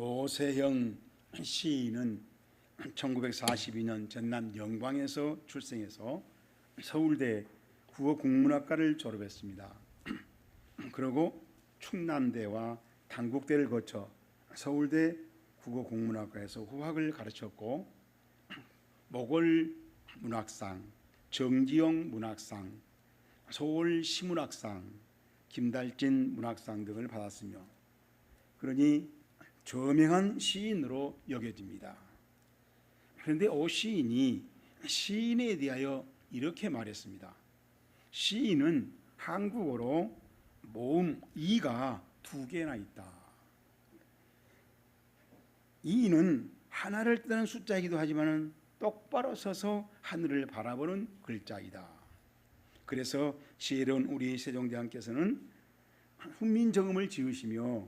오세형 시인은 1942년 전남 영광에서 출생해서 서울대 국어국문학과를 졸업했습니다. 그리고 충남대와 단국대를 거쳐 서울대 국어국문학과에서 후학을 가르쳤고 모골 문학상, 정지용 문학상, 서울 시문학상, 김달진 문학상 등을 받았으며 그러니 저명한 시인으로 여겨집니다. 그런데 오 시인이 시인에 대하여 이렇게 말했습니다. 시인은 한국어로 모음 이가 두 개나 있다. 이는 하나를 뜻하는 숫자이기도 하지만 똑바로 서서 하늘을 바라보는 글자이다. 그래서 지혜로운 우리 세종대왕께서는 훈민정음을 지으시며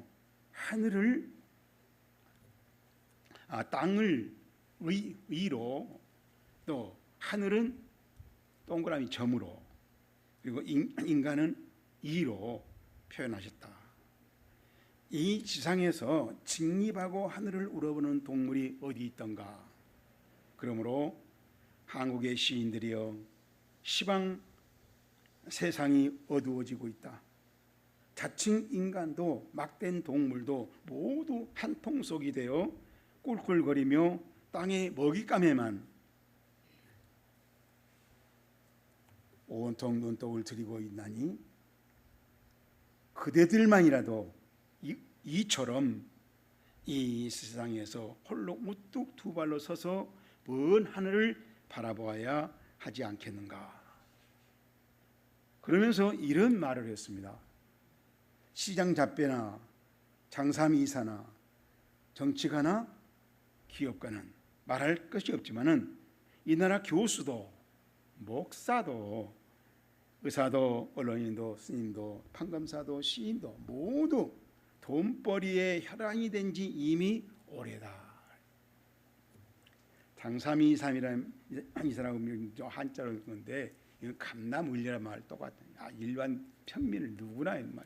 하늘을 땅을 위로 또 하늘은 동그라미 점으로 그리고 인간은 이로 표현하셨다. 이 지상에서 직립하고 하늘을 우러보는 동물이 어디 있던가. 그러므로 한국의 시인들이여 시방 세상이 어두워지고 있다. 자칭 인간도 막된 동물도 모두 한 통속이 되어 꿀꿀거리며 땅의 먹잇감에만 온통 눈독을 들이고 있나니 그대들만이라도 이처럼 이 세상에서 홀로 우뚝 두 발로 서서 먼 하늘을 바라보아야 하지 않겠는가. 그러면서 이런 말을 했습니다. 시장잡배나 장사미사나 정치가나 기업가는 말할 것이 없지만은 이 나라 교수도 목사도 의사도 언론인도 스님도 판검사도 시인도 모두 돈벌이의 혈안이 된 지 이미 오래다. 장사미삼이라는 이사라고 한자로 건데 이건 감나물리라는 말 똑같아요. 일반 평민을 누구나 말.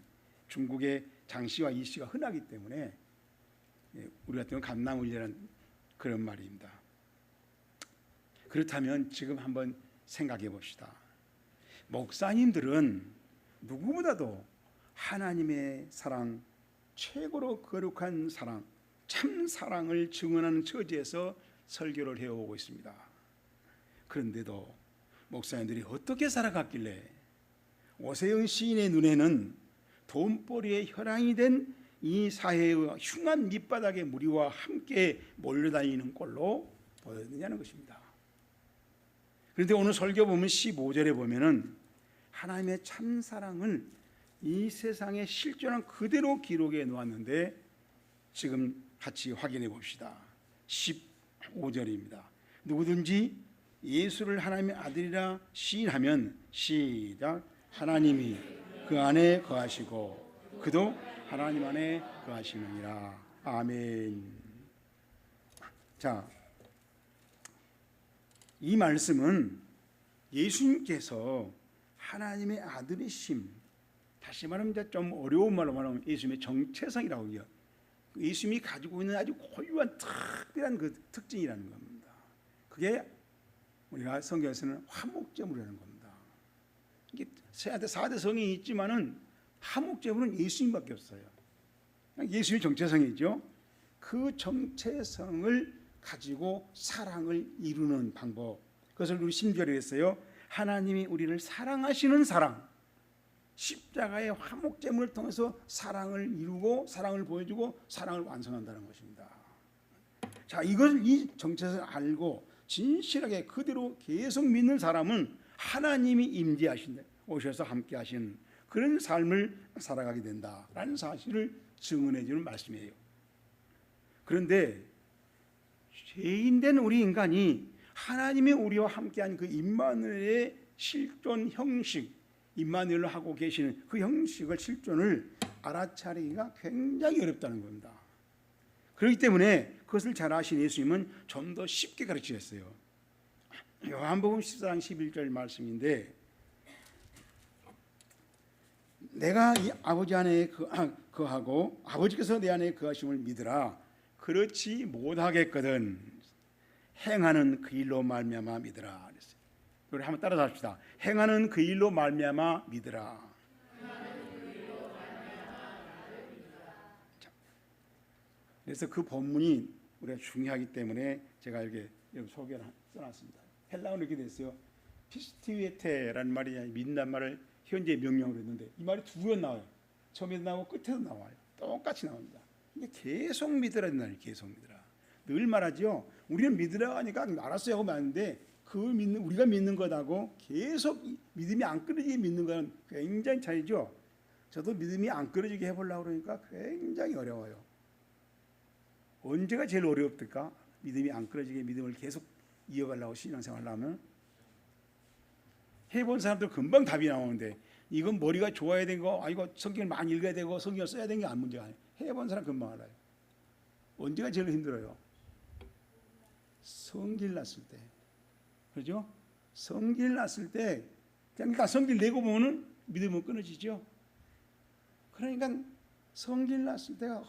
중국의 장씨와 이씨가 흔하기 때문에 우리 같은 경우는 감나물리라는 그런 말입니다. 그렇다면 지금 한번 생각해 봅시다. 목사님들은 누구보다도 하나님의 사랑, 최고로 거룩한 사랑, 참 사랑을 증언하는 처지에서 설교를 해오고 있습니다. 그런데도 목사님들이 어떻게 살아갔길래 오세영 시인의 눈에는 돈벌이의 혈안이 된 이 사회의 흉한 밑바닥의 무리와 함께 몰려다니는 꼴로 보였느냐는 것입니다. 그런데 오늘 설교 보면 15절에 보면은 하나님의 참사랑을 이 세상에 실존한 그대로 기록해 놓았는데 지금 같이 확인해 봅시다. 15절입니다. 누구든지 예수를 하나님의 아들이라 시인하면 시작. 하나님이 그 안에 거하시고 그도 하나님 안에 거하시느니라. 아멘. 자, 이 말씀은 예수님께서 하나님의 아들이심, 다시 말하면 좀 어려운 말로 말하면 예수님의 정체성이라고 해요. 예수님이 가지고 있는 아주 고유한 특별한 그 특징이라는 겁니다. 그게 우리가 성경에서는 화목제물이라는 겁니다. 이게 4대 성이 있지만은 화목제물은 예수님밖에 없어요. 예수님의 정체성이죠. 그 정체성을 가지고 사랑을 이루는 방법, 그것을 우리 10절에 했어요. 하나님이 우리를 사랑하시는 사랑, 십자가의 화목제물을 통해서 사랑을 이루고 사랑을 보여주고 사랑을 완성한다는 것입니다. 자, 이걸 이 정체성을 알고 진실하게 그대로 계속 믿는 사람은 하나님이 임재하신다, 오셔서 함께 하시는 그런 삶을 살아가게 된다라는 사실을 증언해 주는 말씀이에요. 그런데 죄인된 우리 인간이 하나님이 우리와 함께한 그 임마누엘의 실존 형식, 임마누엘로 하고 계시는 그 형식을 실존을 알아차리기가 굉장히 어렵다는 겁니다. 그렇기 때문에 그것을 잘 아신 예수님은 좀 더 쉽게 가르치셨어요. 요한복음 14장 11절 말씀인데 내가 이 아버지 안에 거하고 아버지께서 내 안에 거하심을 믿으라. 그렇지 못하겠거든 행하는 그 일로 말미암아 믿으라 그랬어요. 우리 한번 따라서 합시다. 행하는 그 일로 말미암아 믿으라. 자, 그래서 그 본문이 우리가 중요하기 때문에 제가 이렇게 소개를 써놨습니다. 헬라어는 이렇게 됐어요. 피스티웨테라는 말이 믿는다는 말을 현재 명령으로 했는데 이 말이 두 번 나와요. 처음에도 나오고 끝에도 나와요. 똑같이 나옵니다. 이게 계속 믿으라 된다는 계속 믿으라. 늘 말하죠. 우리는 믿으라고 하니까 알았어요 하고 하는데 그 믿는 우리가 믿는 것하고 계속 믿음이 안 끊어지게 믿는 건 굉장히 차이죠. 저도 믿음이 안 끊어지게 해보려고 그러니까 굉장히 어려워요. 언제가 제일 어렵을까? 믿음이 안 끊어지게 믿음을 계속 이어가려고 신앙생활을 하면 해본 사람들 금방 답이 나오는데 이건 머리가 좋아야 되는 거 이거 성경을 많이 읽어야 되고 성경을 써야 되는 게 안 문제가 아니에요. 해본 사람 금방 알아요. 언제가 제일 힘들어요? 성질 났을 때. 그렇죠? 성질 났을 때 그러니까 성질 내고 보면은 믿음은 끊어지죠. 그러니까 성질 났을 때가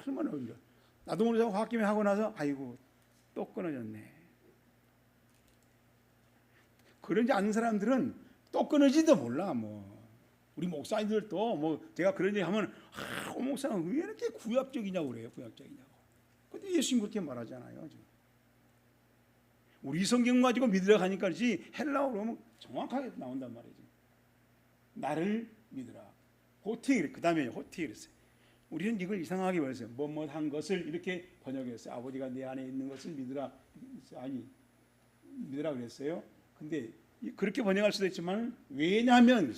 얼마나 어려워. 나도 모르게 홧김에 하고 나서 아이고 또 끊어졌네. 그러지 않는 사람들은 또 끊어지도 몰라. 뭐 우리 목사님들도 뭐 제가 그런 얘기 하면 목사는 왜 이렇게 구약적이냐고 그래요. 구약적이냐고. 근데 예수님 그렇게 말하잖아요. 지금. 우리 성경 가지고 믿으라 하니까 그렇지 헬라어로 하면 정확하게 나온단 말이죠. 나를 믿으라. 호티 그 다음에 호티 그랬어요. 우리는 이걸 이상하게 말했어요. 뭐한 것을 이렇게 번역했어요. 아버지가 내 안에 있는 것을 믿으라. 아니 믿으라 그랬어요. 근데 그렇게 번역할 수도 있지만 왜냐하면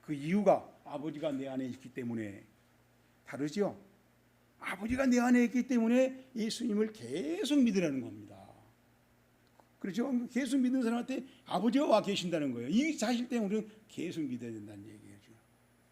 그 이유가 아버지가 내 안에 있기 때문에 다르죠. 아버지가 내 안에 있기 때문에 예수님을 계속 믿으라는 겁니다. 그렇죠? 계속 믿는 사람한테 아버지가 와 계신다는 거예요. 이 사실 때문에 우리는 계속 믿어야 된다는 얘기예요.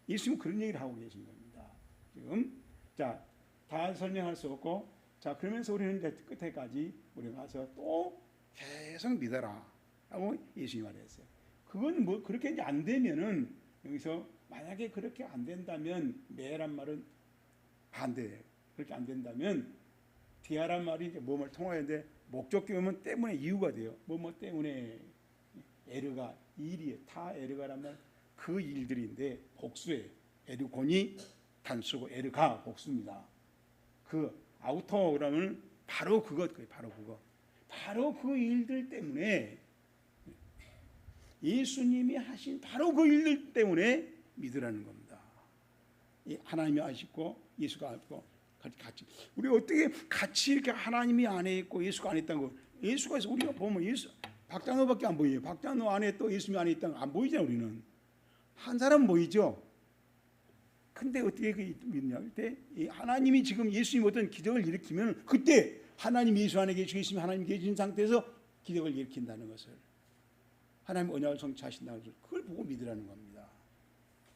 예수님은 그런 얘기를 하고 계신 겁니다. 지금 자, 다 설명할 수 없고 자 그러면서 우리는 이제 끝에까지 우리가 가서 또 계속 믿어라 하고 예수님이 말했어요. 그건 뭐 그렇게 이제 안 되면은 여기서 만약에 그렇게 안 된다면 매란 말은 반대. 그렇게 안 된다면 디아란 말이 이제 뭐를 통하는데 목적격 오면 때문에 이유가 돼요. 뭐 때문에 에르가 일이에요. 타 에르가란 말 그 일들인데 복수예요. 에르곤이 단수고 에르가 복수입니다. 그 아우터 그러면 바로 그것 바로 그 일들 때문에 예수님이 하신 바로 그 일들 때문에 믿으라는 겁니다. 하나님이 아시고 예수가 알고 같이 우리 어떻게 같이 이렇게 하나님이 안에 있고 예수가 안에 있다는 거 예수가 있어 우리가 보면 예수 박장로밖에 안 보여요. 박장로 안에 또 예수님이 안에 있다는 거 안 보이잖아요. 우리는 한 사람 보이죠. 근데 어떻게 믿느냐 그때 하나님이 지금 예수님 어떤 기적을 일으키면 그때 하나님 예수 안에 계시고 예수님 하나님 계신 상태에서 기적을 일으킨다는 것을 하나님 언약을 성취하신다는 것을 그걸 보고 믿으라는 겁니다.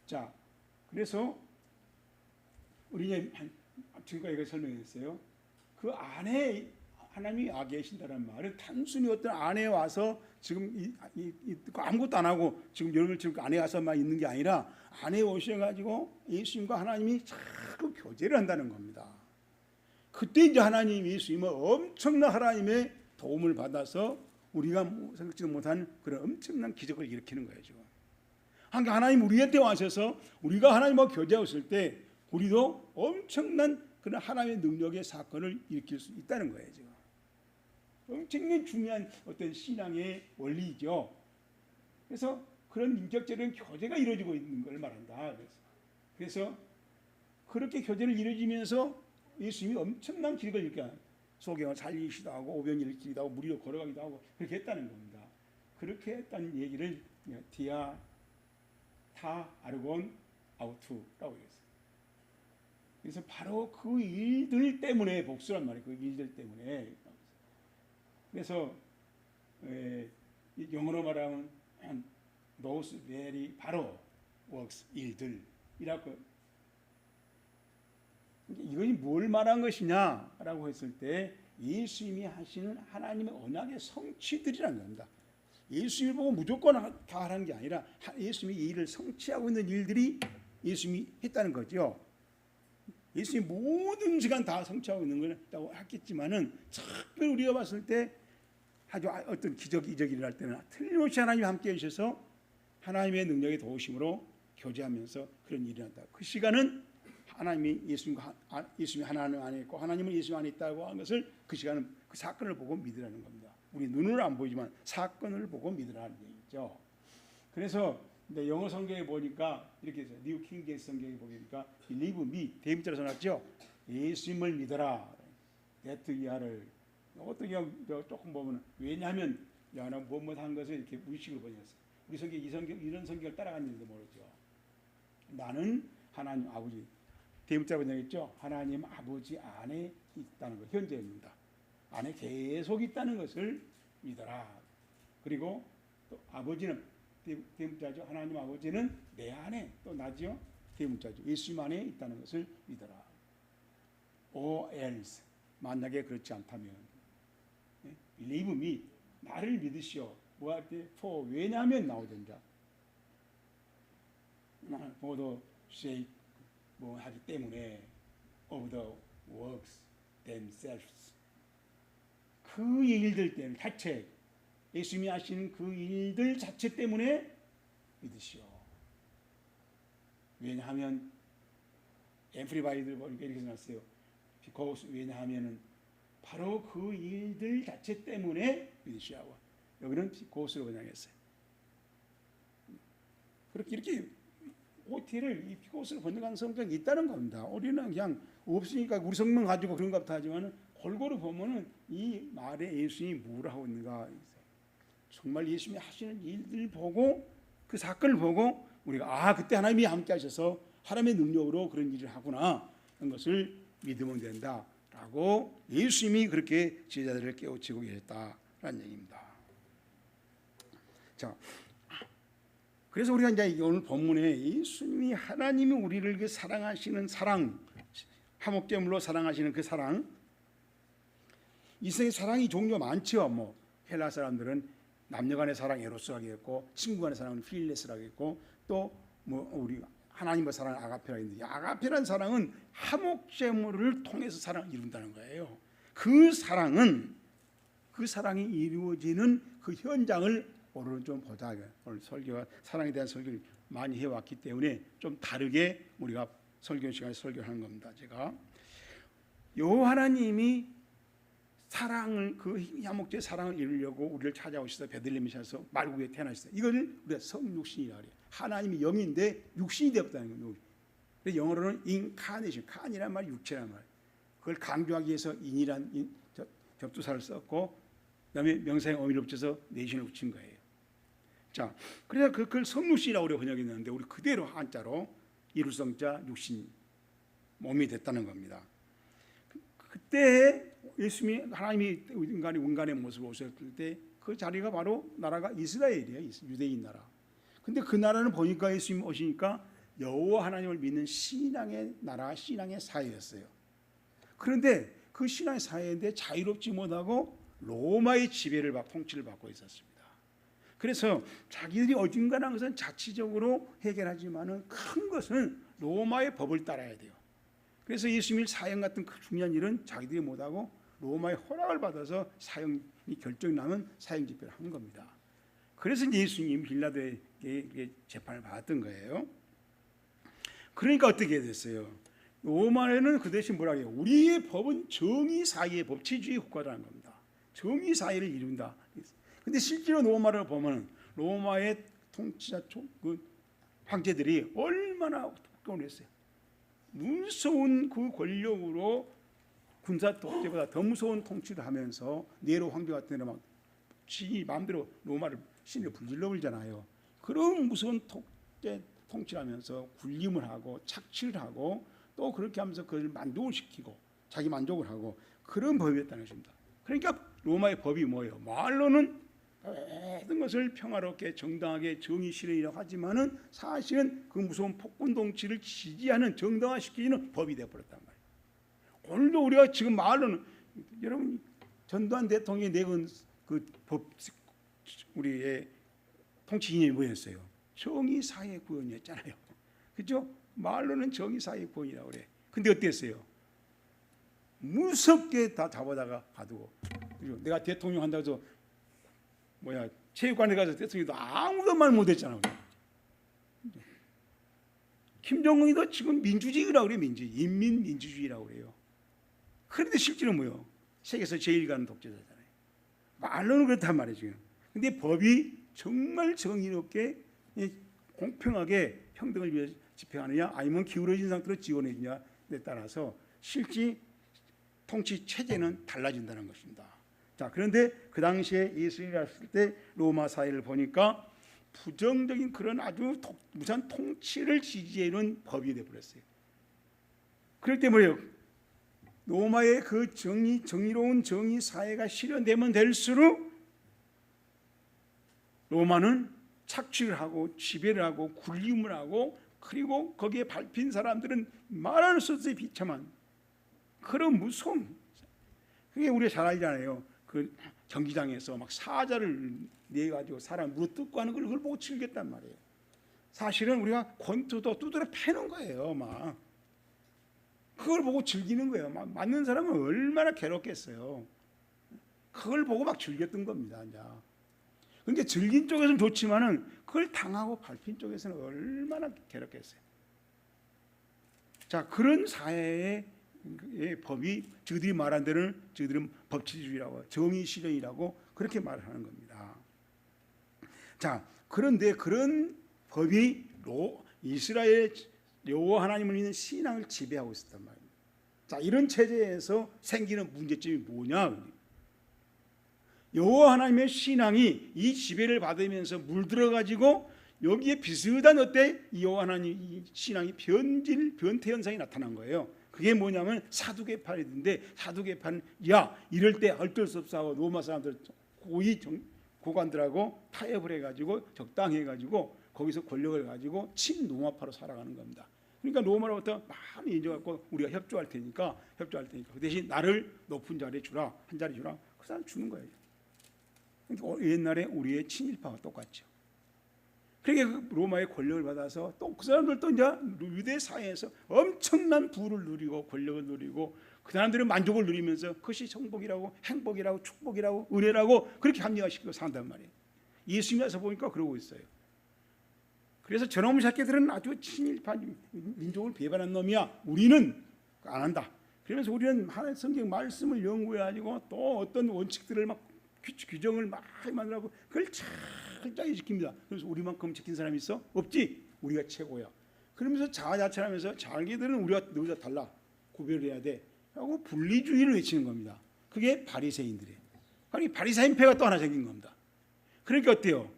자 그래서 우리 이제 지금까지 이걸 설명했어요. 그 안에 하나님이 와 계신다는 말은 단순히 어떤 안에 와서 지금 아무것도 안 하고 지금 여러분 지금 안에 와서만 있는 게 아니라 안에 오셔가지고 예수님과 하나님이 자꾸 교제를 한다는 겁니다. 그때 이제 하나님 예수님은 엄청난 하나님의 도움을 받아서 우리가 생각지도 못한 그런 엄청난 기적을 일으키는 거예요. 지금 하나님 우리한테 와셔서 우리가 하나님과 교제했을 때 우리도 엄청난 그런 하나님의 능력의 사건을 일으킬 수 있다는 거예요. 지금 엄청난 중요한 어떤 신앙의 원리이죠. 그래서 그런 인격적인 교제가 이루어지고 있는 걸 말한다. 그래서 그렇게 교제를 이루어지면서 예수님이 엄청난 기적을 일으켜 소경을 살리시기도 하고 오병 일으키기도 하고 무리로 걸어가기도 하고 그렇게 했다는 겁니다. 그렇게 했다는 얘기를 디아 타 아르곤 아우투라고 했어요. 그래서 바로 그 일들 때문에 복수란 말이에요. 그 일들 때문에. 그래서 영어로 말하면 those very 바로 works 일들이라고. 이것이 뭘 말한 것이냐라고 했을 때 예수님이 하시는 하나님의 언약의 성취들이라는 겁니다. 예수님을 보고 무조건 다 하는 게 아니라 예수님이 이 일을 성취하고 있는 일들이 예수님이 했다는 거죠. 예수님 모든 시간 다 성취하고 있는 거라고 했겠지만은 특별히 우리가 봤을 때 아주 어떤 기적이 일어날 때는 틀림없이 하나님이 함께 해주셔서 하나님의 능력의 도우심으로 교제하면서 그런 일이 일어난다. 그 시간은 하나님이 예수님이 하나님 안에 있고 하나님은 예수님 안에 있다고 하는 것을 그 시간은 그 사건을 보고 믿으라는 겁니다. 우리 눈으로 안 보이지만 사건을 보고 믿으라는 얘기죠. 그래서 영어 성경에 보니까 이렇게 해서 뉴 킹 제임스 성경에 보니까 believe me 대문자로 써놨죠. 예수님을 믿어라. that year를 어떻게 조금 보면 왜냐하면 야나 뭐뭐 한 것을 이렇게 무의식으로 번역했어요. 우리 성경 이런 성경을 따라갔는지도 모르죠. 나는 하나님 아버지 대문자로 번역했죠. 하나님 아버지 안에 있다는 것 현재입니다. 안에 계속 있다는 것을 믿어라. 그리고 또 아버지는 대문자죠. 하나님 아버지는 내 안에 또 나죠. 대문자죠. 예수님 안에 있다는 것을 믿어라. or else 만약에 그렇지 않다면 believe me 나를 믿으시오. 뭐 할 때 for 왜냐하면 나오던가 for the sake 뭐 하기 때문에 of the works themselves 그 일들 때문에 자체 예수님이 하시는 그 일들 자체 때문에 믿으시오. 왜냐하면 앰플리파이드를 보니까 이렇게 써놨어요. because 왜냐하면은 바로 그 일들 자체 때문에 믿으시오. 여기는 because로 번역했어요. 그렇게 이렇게 OT를 이 because로 번역하는 성경이 있다는 겁니다. 우리는 그냥 없으니까 우리 성경 가지고 그런 것 같아 하지만은 골고루 보면은 이 말에 예수님이 뭘 하고 있는가 정말 예수님이 하시는 일들 보고 그 사건을 보고 우리가 그때 하나님이 함께 하셔서 하나님의 능력으로 그런 일을 하구나 하는 것을 믿으면 된다라고 예수님이 그렇게 제자들을 깨우치고 계셨다라는 얘기입니다. 자, 그래서 우리가 이제 오늘 본문에 예수님이 하나님이 우리를 사랑하시는 사랑, 화목제물로 사랑하시는 그 사랑, 이 세상에 사랑이 종류가 많죠. 뭐 헬라 사람들은 남녀간의 사랑 에로스라고 했고, 친구간의 사랑은 필레스라고 했고, 또 뭐 우리 하나님의 사랑 아가페라 있는데, 아가페라는 사랑은 화목제물을 통해서 사랑을 이룬다는 거예요. 그 사랑이 이루어지는 그 현장을 오늘은 좀 보자. 오늘 설교가 사랑에 대한 설교를 많이 해왔기 때문에 좀 다르게 우리가 설교 시간에 설교하는 겁니다. 제가 하나님이 사랑을 그 화목제의 사랑을 이루려고 우리를 찾아오셔서 베들레헴에서 말구에 태어나셨어요. 이거를 우리가 성육신이라고 해요. 하나님이 영인데 육신이 되었다는 거예요. 그래서 영어로는 incarnation, 칸이란 말, 육체란 말. 그걸 강조하기 위해서 인이란 접두사를 썼고, 그다음에 명사형 어미를 붙여서 내신을 붙인 거예요. 자, 그래서 그걸 성육신이라고 우리가 번역했는데 우리 그대로 한자로 이루성자 육신 몸이 됐다는 겁니다. 그때 예수님이 하나님이 인간의 모습으로 오셨을 때 그 자리가 바로 나라가 이스라엘이에요. 유대인 나라. 근데 그 나라는 보니까 예수님 오시니까 여호와 하나님을 믿는 신앙의 나라, 신앙의 사회였어요. 그런데 그 신앙의 사회인데 자유롭지 못하고 로마의 지배를 통치를 받고 있었습니다. 그래서 자기들이 어중간한 것은 자치적으로 해결하지만은 큰 것은 로마의 법을 따라야 돼요. 그래서 예수님의 사형 같은 중요한 일은 자기들이 못하고 로마의 허락을 받아서 사형이 결정이 나면 사형 집회를 한 겁니다. 그래서 예수님 빌라도에게 재판을 받았던 거예요. 그러니까 어떻게 됐어요? 로마에는 그 대신 뭐라고 해요? 우리의 법은 정의 사회의 법, 치주의 국가라는 겁니다. 정의 사회를 이룬다. 근데 실제로 로마를 보면 로마의 통치자 그 황제들이 얼마나 독점했어요. 무서운 그 권력으로 군사 독재보다 더 무서운 통치를 하면서 네로 황제 같은 데는 막 지 마음대로 로마를 신을 불질러 버리잖아요. 그런 무서운 통치를 하면서 군림을 하고 착취를 하고 또 그렇게 하면서 그걸 만족을 시키고 자기 만족을 하고 그런 법이었다는 것입니다. 그러니까 로마의 법이 뭐예요? 말로는 모든 것을 평화롭게 정당하게 정의 실현이라고 하지만은 사실은 그 무서운 폭군 통치를 지지하는 정당화시키는 법이 되어버렸단 말이에요. 오늘도 우리가 지금 말로는 여러분 전두환 대통령이 내건 그 법 우리의 통치 이념이 뭐였어요? 정의사회 구현이었잖아요. 그렇죠? 말로는 정의사회 구현이라고 그래. 근데 어땠어요? 무섭게 다 잡아다가 가두고. 내가 대통령 한다고 해서 체육관에 가서 대통령도 아무도 말 못했잖아. 김정은이도 지금 민주주의라고 그래요. 인민민주주의라고 그래요. 그런데 실제로 뭐요? 세계에서 제일 가는 독재자잖아요. 말로는 그렇단 말이에요 지금. 근데 법이 정말 정의롭게 공평하게 평등을 위해 집행하느냐 아니면 기울어진 상태로 지원해 주냐에 따라서 실제 통치 체제는 달라진다는 것입니다. 자, 그런데 그 당시에 예수님이 왔을 때 로마 사회를 보니까 부정적인 그런 아주 무산 통치를 지지해 있는 법이 되어 버렸어요. 그럴 때 뭐예요? 로마의 그 정의로운 정의 사회가 실현되면 될수록 로마는 착취를 하고 지배를 하고 굴림을 하고 그리고 거기에 밟힌 사람들은 말할 수 없이 비참한 그런 무서움. 그게 우리가 잘 알잖아요. 그 경기장에서 막 사자를 내 가지고 사람 무릎 뜯고 하는 걸 그걸 보고 즐겼단 말이에요. 사실은 우리가 권투도 두드려 패는 거예요. 막 그걸 보고 즐기는 거예요. 막 맞는 사람은 얼마나 괴롭겠어요. 그걸 보고 막 즐겼던 겁니다. 이제. 그러니까 즐긴 쪽에서는 좋지만은 그걸 당하고 밟힌 쪽에서는 얼마나 괴롭겠어요. 자, 그런 사회의 법이 저들이 말한 대로는 저들은 법치주의라고 정의 실현이라고 그렇게 말하는 겁니다. 자, 그런데 그런 법이 이스라엘 여호와 하나님을 믿는 신앙을 지배하고 있었단 말입니다. 자, 이런 체제에서 생기는 문제점이 뭐냐? 여호와 하나님의 신앙이 이 지배를 받으면서 물들어 가지고 여기에 비슷한 이 여호와 하나님 이 신앙이 변태 현상이 나타난 거예요. 그게 뭐냐면 사두개파인데 사두개파는 이럴 때 어쩔 수 없어 하고 로마 사람들 고관들하고 타협을 해가지고 적당히 해가지고 거기서 권력을 가지고 친로마파로 살아가는 겁니다. 그러니까 로마로부터 많이 인정하고 우리가 협조할 테니까 그 대신 나를 높은 자리에 주라, 한 자리 주라, 그 사람 주는 거예요. 그러니까 옛날에 우리의 친일파와 똑같죠. 그러니까 로마의 권력을 받아서 또 그 사람들도 이제 유대 사회에서 엄청난 부를 누리고 권력을 누리고 그 사람들은 만족을 누리면서 그것이 정복이라고 행복이라고 축복이라고 은혜라고 그렇게 합리화시키고 산단 말이에요. 예수님이 와서 보니까 그러고 있어요. 그래서 저놈의 새끼들은 아주 친일파 민족을 배반한 놈이야. 우리는 안 한다. 그러면서 우리는 하나님의 성경 말씀을 연구해가지고 또 어떤 원칙들을 막 규정을 막 만들고 그걸 철저히 지킵니다. 그래서 우리만큼 지킨 사람이 있어? 없지. 우리가 최고야. 그러면서 자아자찬하면서 자기들은 우리가 너희가 달라. 구별해야 돼. 하고 분리주의를 외치는 겁니다. 그게 바리새인들이에요. 아니 바리새인패가 또 하나 생긴 겁니다. 그러니까 어때요?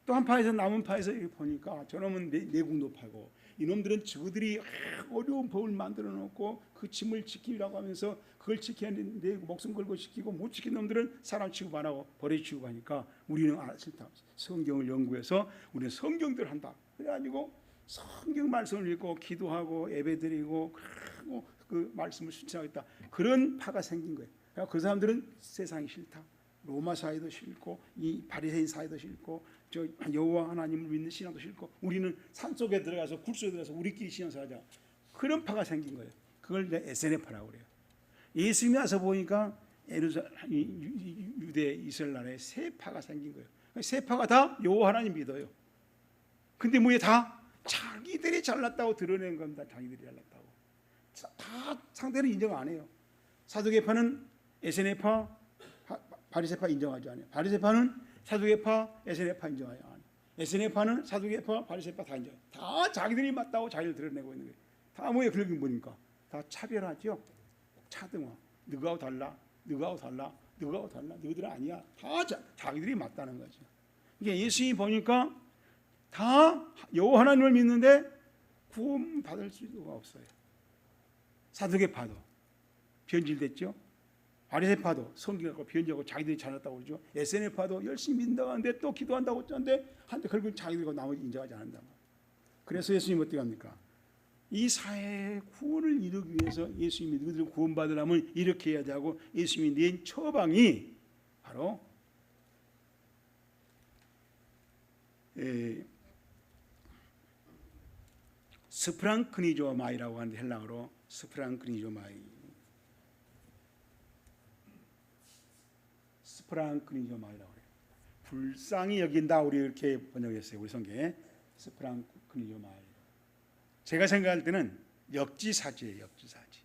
또 한 파에서 남은 파에서 보니까 저놈은 내국노파고 이놈들은 저들이 어려운 법을 만들어 놓고 그 짐을 지키라고 하면서 그걸 지켜야 내 목숨 걸고 지키고 못 지킨 놈들은 사람 취급 안 하고 버려 취급 하니까 우리는 싫다. 성경을 연구해서 우리는 성경대로 한다. 그래가지고 성경 말씀을 읽고 기도하고 예배드리고 그 말씀을 실천하겠다. 그런 파가 생긴 거예요. 그 사람들은 세상이 싫다. 로마 사회도 싫고 이 바리새인 사회도 싫고 저 여호와 하나님을 믿는 신앙도 싫고 우리는 산속에 들어가서 굴속에 들어가서 우리끼리 신앙생활하자. 그런 파가 생긴 거예요. 그걸 이제 SNF라고 그래요. 예수님이 와서 보니까 유대 이스라엘 나라에 세 파가 생긴 거예요. 세 파가 다 여호와 하나님 믿어요. 근데 뭐에 다 자기들이 잘났다고 드러낸 겁니다. 자기들이 잘났다고. 다 상대는 인정 안 해요. 사두개파는 SNF파 바리새파 인정하지 않아요. 바리새파는 사두개파, SNF파 인정하지 않아요. SNF파는 사두개파, 바리새파 다 인정해요. 다 자기들이 맞다고 자기를 드러내고 있는 거예요. 다 뭐예요? 그러긴 보니까 다 차별하죠. 차등화. 너하고 달라, 너하고 달라, 너하고 달라. 너희들은 아니야. 다 자기들이 맞다는 거죠. 이게 예수님이 보니까 다 여호와 하나님을 믿는데 구원 받을 수가 없어요. 사두개파도 변질됐죠. 바리새파도 성경하고 변질하고 자기들이 잘났다고 그러죠. SNF파도 열심히 믿는다고 하는데 또 기도한다고 하는데 결국 자기들과 나머지 인정하지 않는다. 그래서 예수님 어떻게 합니까? 이 사회의 구원을 이루기 위해서 예수님이 너희들 구원받으려면 이렇게 해야 되고 예수님이 낸 처방이 바로 스프랑크니조마이라고 하는데 헬라어로 스프랑크니조마이. 스프랑크니조마이라고 그래요. 불쌍히 여긴다, 우리 이렇게 번역했어요. 우리 성경에 스프랑크니조마이. 제가 생각할 때는 역지사지예요. 역지사지.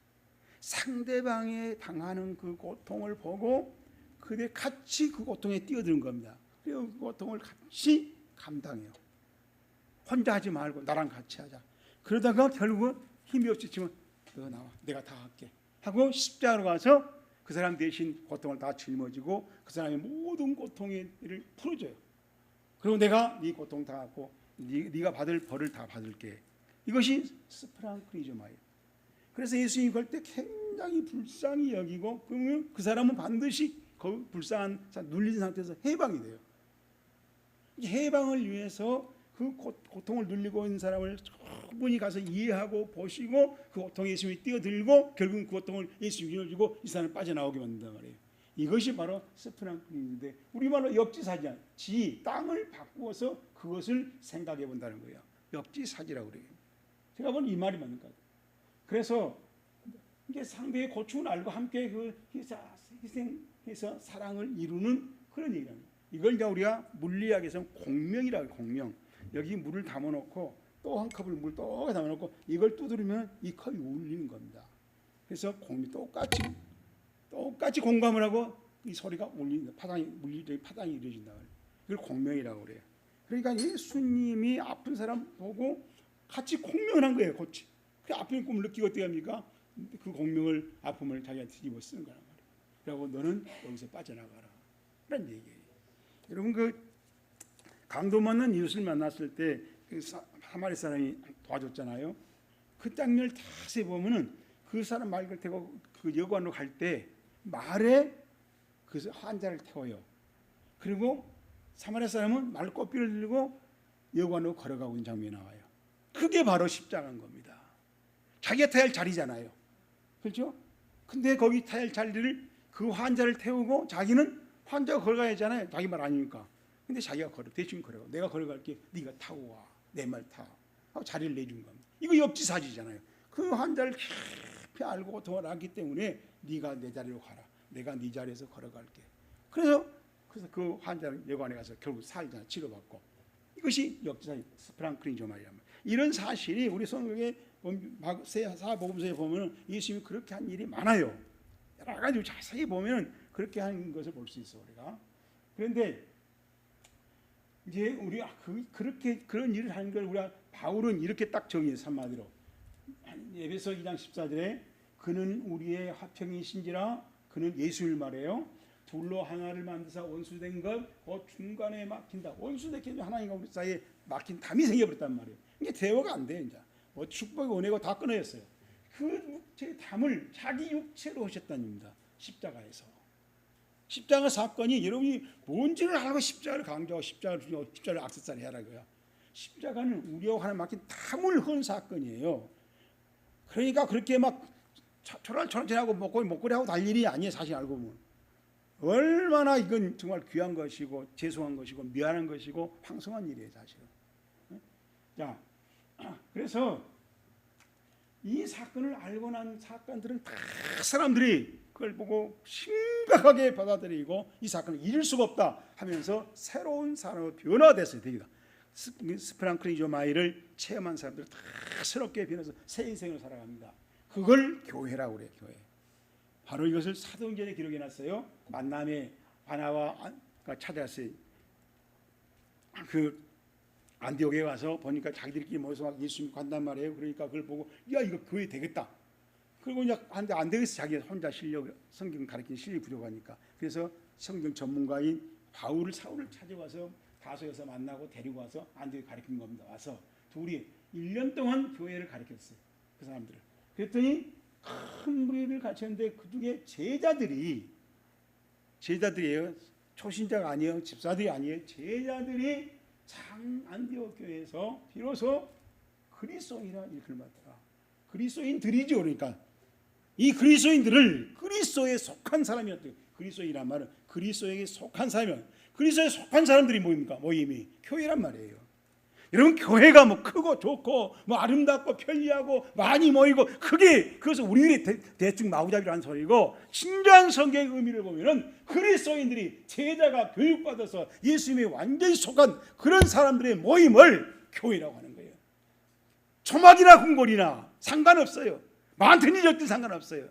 상대방이 당하는 그 고통을 보고 그들 같이 그 고통에 뛰어드는 겁니다. 그리고 그 고통을 같이 감당해요. 혼자 하지 말고 나랑 같이 하자. 그러다가 결국은 힘이 없이 치면 너 나와, 내가 다 할게 하고 십자가로 가서 그 사람 대신 고통을 다 짊어지고 그 사람의 모든 고통을 풀어줘요. 그리고 내가 네 고통 다 하고 네가 받을 벌을 다 받을게. 이것이 스프랑크니조마예요. 그래서 예수님이 그럴 때 굉장히 불쌍히 여기고 그러면 그 사람은 반드시 그 불쌍한 눌린 상태에서 해방이 돼요. 해방을 위해서 그 고통을 눌리고 있는 사람을 충분히 가서 이해하고 보시고 그 고통에 예수님이 뛰어들고 결국은 그 고통을 예수님이 이어주고 이 사람을 빠져나오게 만든단 말이에요. 이것이 바로 스프랑크니인데 우리말로 역지사지야. 땅을 바꾸어서 그것을 생각해 본다는 거예요. 역지사지라고 그래요. 제가 보는 이 말이 맞는 것 같아요. 그래서 이게 상대의 고충을 알고 함께 그 희생해서 사랑을 이루는 그런 얘기라는 거예요. 이걸 이제 우리가 물리학에서는 공명이라고 해요. 공명. 여기 물을 담아놓고 또 한 컵을 물 또 담아놓고 이걸 두드리면 이 컵이 울리는 겁니다. 그래서 공명 똑같이 공감을 하고 이 소리가 울린다. 물리적인 파장이 이루어진다. 이걸 공명이라고 그래요. 그러니까 예수님이 아픈 사람 보고 같이 공명을 한 거예요. 그 아픈 꿈을 느끼고 어떻게 합니까? 그 공명을 아픔을 자기한테 뒤집어 쓰는 거란 말이에요. 그리고 너는 여기서 빠져나가라. 그런 얘기예요. 여러분 그 강도 맞는 이웃을 만났을 때 그 사마리 사람이 도와줬잖아요. 그 장면을 자세히 보면은 그 사람 말을 태고 그 여관으로 갈 때 말에 그 환자를 태워요. 그리고 사마리 사람은 말꼬피를 들고 여관으로 걸어가고 있는 장면이 나와요. 그게 바로 십자가인 겁니다. 자기가 타야 할 자리잖아요. 그렇죠? 근데 거기 타야 할 자리를 그 환자를 태우고 자기는 환자가 걸어가야 하잖아요. 자기 말 아니니까. 근데 자기가 대신 걸어가. 내가 걸어갈게. 네가 타고 와. 내 말 타. 하고 자리를 내준 겁니다. 이거 역지사지잖아요. 그 환자를 깊이 알고 고통을 알기 때문에 네가 내 자리로 가라. 내가 네 자리에서 걸어갈게. 그래서 그 환자는 여관에 가서 결국 살잖아요. 치료받고. 이것이 역지사지 스프랑크니조마이란 말이에요. 이런 사실이 우리 성경에 사복음서에 보면 예수님이 그렇게 한 일이 많아요. 여러 가지 자세히 보면 그렇게 하는 것을 볼 수 있어 우리가. 그런데 이제 우리가 그렇게 그런 일을 하는 걸 우리가 바울은 이렇게 딱 정의해서 한마디로 에베소 2장 14절에 그는 우리의 화평이신지라. 그는 예수를 말해요. 둘로 하나를 만드사 원수된 것 그 중간에 막힌다. 원수된 하나님과 우리 사이에 막힌 담이 생겨버렸단 말이에요. 이게 대화가 안 돼요. 이제 뭐 축복이 오내고 다 끊어졌어요. 그 육체의 담을 자기 육체로 하셨다는 겁니다. 십자가에서. 십자가 사건이 여러분이 뭔지를 알고 십자가를 강조하고 십자가를 액세서리 하라고요. 십자가는 우리와 하나님 맡긴 담을 헌 사건이에요. 그러니까 그렇게 막 초랄초랄하고 목걸이하고 달 일이 아니에요. 사실 알고 보면 얼마나 이건 정말 귀한 것이고 죄송한 것이고 미안한 것이고 황송한 일이에요. 사실은. 자, 그래서 이 사건을 알고 난 사건들은 다 사람들이 그걸 보고 심각하게 받아들이고 이 사건을 잊을 수가 없다 하면서 새로운 사람으로 변화됐어요. 되기다. 스프랑크니조마이를 체험한 사람들은 다 새롭게 변해서 새 인생을 살아갑니다. 그걸 교회라고 그래요. 교회. 바로 이것을 사도행전에 기록해놨어요. 만남에 바나와 찾아왔어요. 그 안디옥에 와서 보니까 자기들끼리 모여서 막 예수님 간단 말이에요. 그러니까 그걸 보고 야 이거 교회 되겠다. 그리고 이제 안 되겠어. 자기가 혼자 성경 가르치는 실력이 부족하니까. 그래서 성경 전문가인 사울을 찾아와서 다소에서 만나고 데리고 와서 안디옥에 가르친 겁니다. 와서 둘이 1년 동안 교회를 가르쳤어요. 그 사람들을. 그랬더니 큰 무리를 가르쳤는데 그중에 제자들이에요. 초신자가 아니에요. 집사들이 아니에요. 제자들이 안디옥 교회에서 비로소 그리스도인이라 일컬을 받더라. 그리스도인들이죠. 그러니까 이 그리스도인들을 그리스도에 속한 사람이었대요. 그리스도인이란 말은 그리스도에게 속한 사람이에요. 그리스도에 속한 사람들이 모입니까? 모임이 교회란 말이에요. 여러분 교회가 뭐 크고 좋고 뭐 아름답고 편리하고 많이 모이고 그게 그래서 우리들이 대충 마구잡이라는 소리고 진정한 성경의 의미를 보면은 그리스도인들이 제자가 교육받아서 예수님에 완전히 속한 그런 사람들의 모임을 교회라고 하는 거예요. 초막이나 궁궐이나 상관없어요. 많든 적든 상관없어요.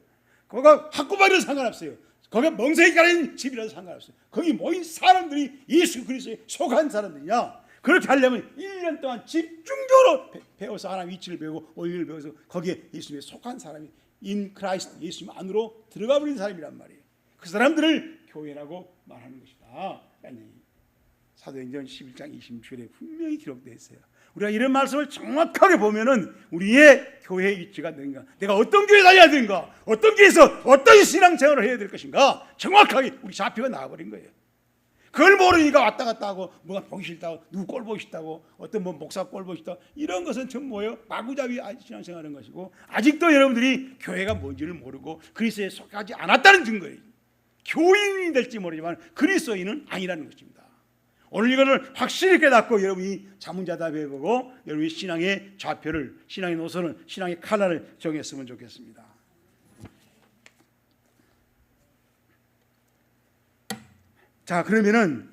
거기가 학구발이라도 상관없어요. 거기가 멍석이 가는 집이라도 상관없어요. 거기 모인 사람들이 예수 그리스도에 속한 사람들이냐. 그렇게 하려면 1년 동안 집중적으로 배워서 하나님 위치를 배우고 원리를 배워서 거기에 예수님에 속한 사람이 인 크라이스트 예수님 안으로 들어가 버린 사람이란 말이에요. 그 사람들을 교회라고 말하는 것이다. 사도행전 11장 26절에 분명히 기록되어 있어요. 우리가 이런 말씀을 정확하게 보면은 우리의 교회의 위치가 뭔가, 내가 어떤 교회 다녀야 되는가, 어떤 교회에서 어떤 신앙생활을 해야 될 것인가 정확하게 우리 좌표가 나와버린 거예요. 그걸 모르니까 왔다 갔다 하고 뭐가 보기 싫다고 누구 꼴 보기 싫다고 어떤 뭐 목사 꼴 보기 싫다고 이런 것은 전부 뭐예요? 마구잡이 신앙생활하는 것이고 아직도 여러분들이 교회가 뭔지를 모르고 그리스도에 속하지 않았다는 증거예요. 교인이 될지 모르지만 그리스도인은 아니라는 것입니다. 오늘 이거를 확실히 깨닫고 여러분이 자문자답해 보고 여러분이 신앙의 좌표를, 신앙의 노선을, 신앙의 칼날을 정했으면 좋겠습니다. 자, 그러면은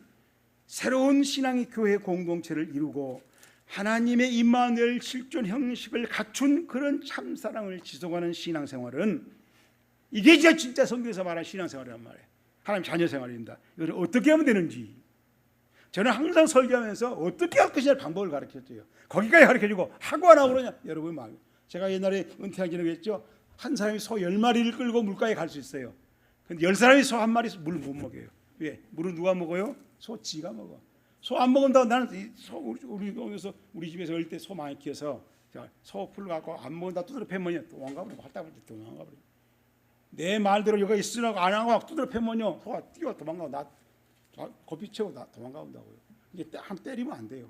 새로운 신앙의 교회 공동체를 이루고 하나님의 임마누엘 실존 형식을 갖춘 그런 참사랑을 지속하는 신앙생활은 이게 진짜 성경에서 말하는 신앙생활이란 말이에요. 하나님 자녀 생활입니다. 이걸 어떻게 하면 되는지 저는 항상 설교하면서 어떻게 할 것이냐 방법을 가르쳤어요. 거기까지 가르쳐주고 하고 안 하고 그러냐 여러분 마음. 제가 옛날에 은퇴하기 전에 그랬죠. 한 사람이 소 10마리를 끌고 물가에 갈 수 있어요. 근데 10사람이 소 한 마리 물 못 먹여요. 왜? 물은 누가 먹어요? 소 지가 먹어. 소 안 먹는다고 나는 우리 집에서 어릴 때 소 많이 키워서 소 풀 갖고 안 먹는다 두드려 패면요 도망가 버려. 왔다 갔다 도망가 버려. 내 말대로 여기 있으라고 안 하고 두드려 패면요 소가 뛰어 도망가고 나 고삐 채고 나 도망가 온다고요. 이게 한 때리면 안 돼요.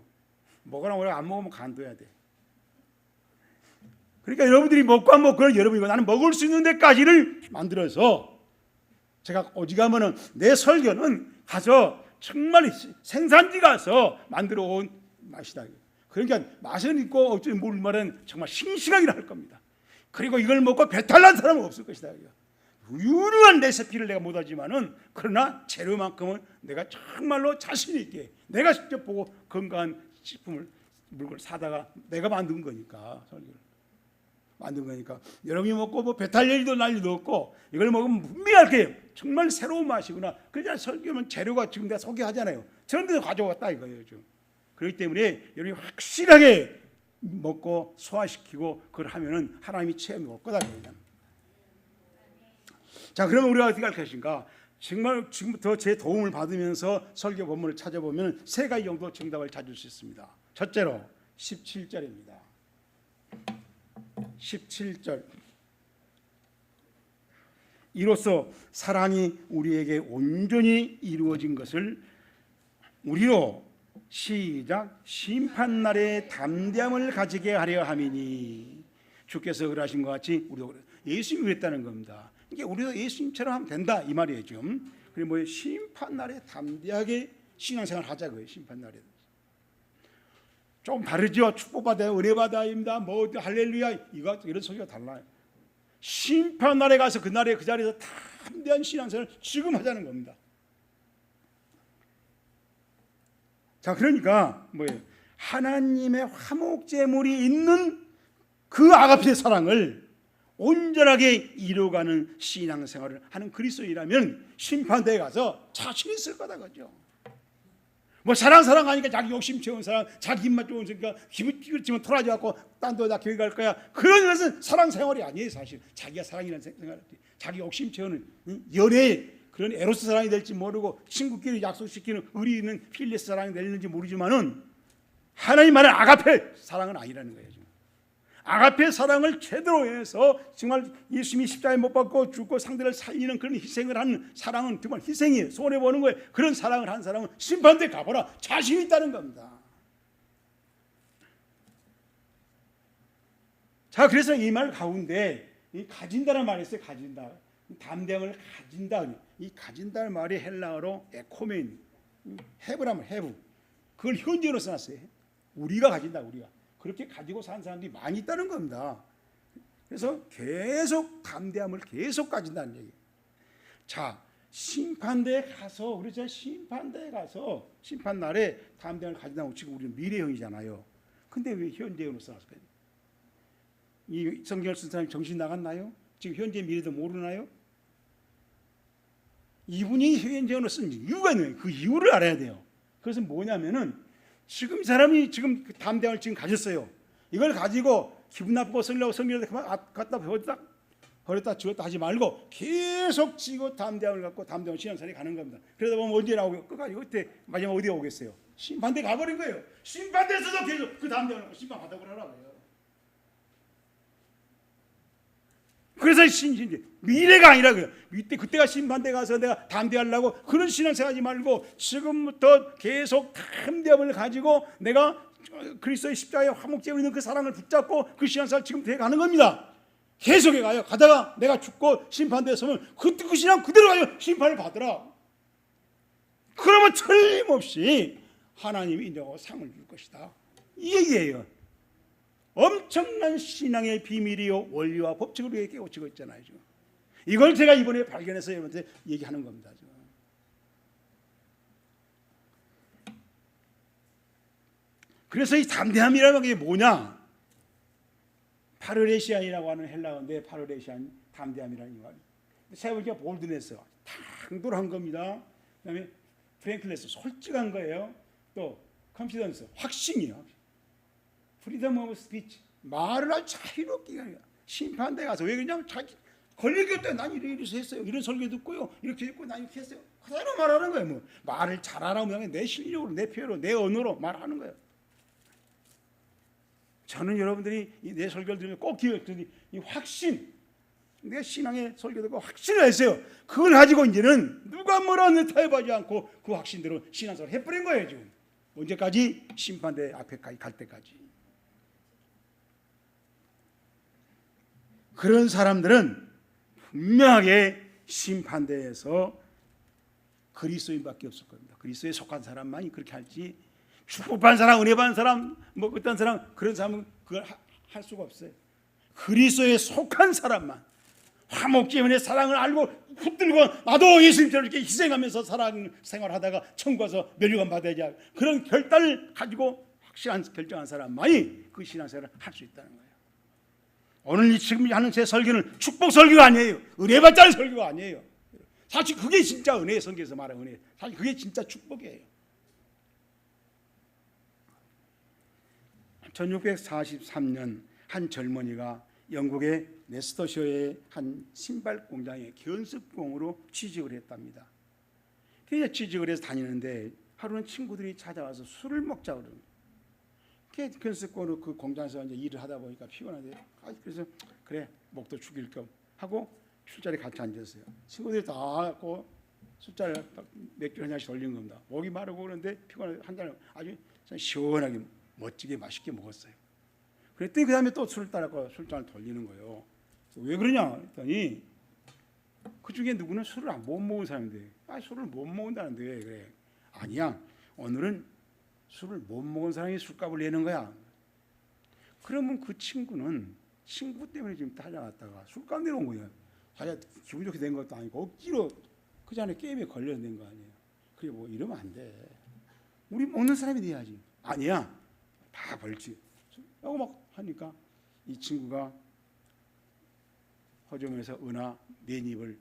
먹으라고 그래 안 먹으면 간둬야 돼. 그러니까 여러분들이 먹고 안 먹고 여러분이 나는 먹을 수 있는 데까지를 만들어서 제가 오직하면은 내 설교는 가서 정말 생산지 가서 만들어 온 맛이다. 그러니까 맛은 있고 어쩌면 물 말은 정말 싱싱하게 할 겁니다. 그리고 이걸 먹고 배탈 난 사람은 없을 것이다. 유능한 레시피를 내가 못하지만은 그러나 재료만큼은 내가 정말로 자신 있게 내가 직접 보고 건강한 식품을 물건을 사다가 내가 만든 거니까 설교를 만든 거니까 여러분이 먹고 뭐 배탈 일도 날 일도 없고 이걸 먹으면 분명하게 정말 새로운 맛이구나. 그러니까 설교면 재료가 지금 내가 소개하잖아요. 저런 데서 가져왔다 이거예요. 지금. 그렇기 때문에 여러분이 확실하게 먹고 소화시키고 그걸 하면은 하나님이 체험이 올 거다. 자, 그러면 우리가 어떻게 할 것인가? 정말 지금부터 제 도움을 받으면서 설교 본문을 찾아보면 세 가지 정도 정답을 찾을 수 있습니다. 첫째로 17절입니다. 17절. 이로써 사랑이 우리에게 온전히 이루어진 것을 우리로 시작 심판날에 담대함을 가지게 하려 함이니 주께서 그러하신 것 같이 우리도 예수님이 그랬다는 겁니다. 이게 우리도 예수님처럼 하면 된다 이 말이에요 지금. 그리고 뭐 심판날에 담대하게 신앙생활 하자고요. 심판날에 좀 다르죠. 축복받아야 은혜받아입니다. 뭐 할렐루야 이거 이런 소리가 달라요. 심판날에 가서 그날에 그 자리에서 담대한 신앙생활을 지금 하자는 겁니다. 자, 그러니까 뭐예요? 하나님의 화목제물이 있는 그 아가페 사랑을 온전하게 이루어가는 신앙생활을 하는 그리스도인이라면 심판대에 가서 자신 있을 거다 그죠. 뭐 사랑하니까 자기 욕심 채운 사람, 자기 입맛 좋으니까 기분 찌그러지면 토라지 갖고 딴 데다 교회 갈 거야. 그런 것은 사랑 생활이 아니에요 사실. 자기가 사랑이라는 생각을 자기 욕심 채우는 연애 그런 에로스 사랑이 될지 모르고 친구끼리 약속시키는 의리 있는 필리스 사랑이 될는지 모르지만은 하나님 말은 아가페 사랑은 아니라는 거예요. 아가페 사랑을 제대로 해서 정말 예수님이 십자가에 못 박고 죽고 상대를 살리는 그런 희생을 하는 사랑은 정말 희생이에요. 손해보는 거예요. 그런 사랑을 한 사람은 심판대에 가보라. 자신 있다는 겁니다. 자, 그래서 이 말 가운데 이 가진다는 말이 있어요. 가진다. 담대함을 가진다. 이 가진다는 말이 헬라어로 에코멘, 해브라면 해브. 그걸 현재로 써놨어요. 우리가 가진다. 우리가 그렇게 가지고 산 사람들이 많이 있다는 겁니다. 그래서 계속 담대함을 계속 가진다는 얘기예요. 자, 심판대에 가서 그렇죠. 심판대에 가서 심판 날에 담대함을 가진다고 지금 우리는 미래형이잖아요. 근데 왜 현재형으로 써놨을까요? 이 성경을 쓴 사람이 정신 나갔나요? 지금 현재 미래도 모르나요? 이분이 현재형으로 쓴 이유가 있는 거예요. 그 이유를 알아야 돼요. 그래서 뭐냐면은 지금 이 사람이 지금 그 담대함을 지금 가졌어요. 이걸 가지고 기분 나쁘고 쓰려고 성경을 갖다 버렸다 지웠다 하지 말고 계속 지고 담대함을 갖고 담대함 신앙생활에 가는 겁니다. 그러다 보면 언제 나오고 끝까지 그때 마지막 어디에 오겠어요? 심판대 가버린 거예요. 심판대에서도 계속 그 담대함을 갖고 심판 받아보라고요. 그래서 미래가 아니라 그래요. 그때가 심판대 가서 내가 담대하려고 그런 신앙생활 하지 말고 지금부터 계속 담대함을 가지고 내가 그리스도의 십자가의 화목제로 있는 그 사랑을 붙잡고 그 신앙생활 지금 돼 가는 겁니다. 계속해 가요. 가다가 내가 죽고 심판대에 서면 그때 그 신앙 그대로 가요. 심판을 받으라. 그러면 틀림없이 하나님이 인정하고 상을 줄 것이다. 이 얘기예요. 엄청난 신앙의 비밀이요 원리와 법칙을 우리에게 깨우치고 있잖아요. 지금. 이걸 제가 이번에 발견해서 여러분한테 얘기하는 겁니다. 지금. 그래서 이 담대함이라는 게 뭐냐? 파르레시안이라고 하는 헬라어인데 파르레시안 담대함이라는 말. 세 번째가 볼드네스, 당돌한 겁니다. 그다음에 프랭클레스, 솔직한 거예요. 또 컨피던스, 확신이요. 프리덤 오브 스피치, 말을 아주 자유롭게 하는 거야. 심판대 가서 왜 그러냐면 자기 걸릴 게 없다. 난 이래서 했어요. 이런 설교 듣고요. 이렇게 듣고 난 이렇게 했어요. 그대로 말하는 거예요. 뭐 말을 잘하라면 내 실력으로, 내 표현으로, 내 언어로 말하는 거예요. 저는 여러분들이 내 설교를 들으면 꼭 기억해야 이 확신, 내 신앙의 설교 듣고 확신을 했어요. 그걸 가지고 이제는 누가 뭐라 타협하지 않고 그 확신대로 신앙생활을 해버린 거예요. 지금 언제까지? 심판대 앞에까지 갈 때까지. 그런 사람들은 분명하게 심판대에서 그리스도인밖에 없을 겁니다. 그리스도에 속한 사람만이 그렇게 할지 축복받은 사람, 은혜 받은 사람, 뭐 어떤 사람 그런 사람은 그걸 할 수가 없어요. 그리스도에 속한 사람만 화목제문의 사랑을 알고 붙들고 나도 예수님처럼 이렇게 희생하면서 사랑 생활하다가 천국 가서 면류관 받아야지 그런 결단을 가지고 확실한 결정한 사람만이 그 신앙생활을 할 수 있다는 거예요. 오늘 지금 하는 제 설교는 축복 설교가 아니에요. 은혜 받자는 설교가 아니에요. 사실 그게 진짜 은혜의 성경에서 말하는 은혜. 사실 그게 진짜 축복이에요. 1643년 한 젊은이가 영국의 레스터셔의 한 신발 공장에 견습공으로 취직을 했답니다. 그래서 취직을 해서 다니는데 하루는 친구들이 찾아와서 술을 먹자고 그러는 견습공으로 그 공장에서 이제 일을 하다 보니까 피곤한데 그래서 그래 목도 죽일 겸 하고 술자리에 같이 앉았어요. 친구들이 다 갖고 술자리에 맥주 한 잔씩 돌리는 겁니다. 목이 마르고 그러는데 피곤한데 한 잔을 아주 시원하게 멋지게 맛있게 먹었어요. 그랬더니 그 다음에 또 술을 따라서 술잔을 돌리는 거예요. 왜 그러냐 했더니 그 중에 누구는 술을 못 먹은 사람인데 술을 못 먹는다는데 왜 그래? 아니야, 오늘은 술을 못 먹은 사람이 술값을 내는 거야. 그러면 그 친구는 친구 때문에 지금 찾아왔다가 술값 내놓은 거예요. 자기가 기분 좋게 된 것도 아니고 억지로 그 전에 게임에 걸려낸 거 아니에요. 그게 뭐 이러면 안 돼. 우리 먹는 사람이 돼야지. 아니야, 다 벌지. 라고 막 하니까 이 친구가 허점에서 은하 네 입을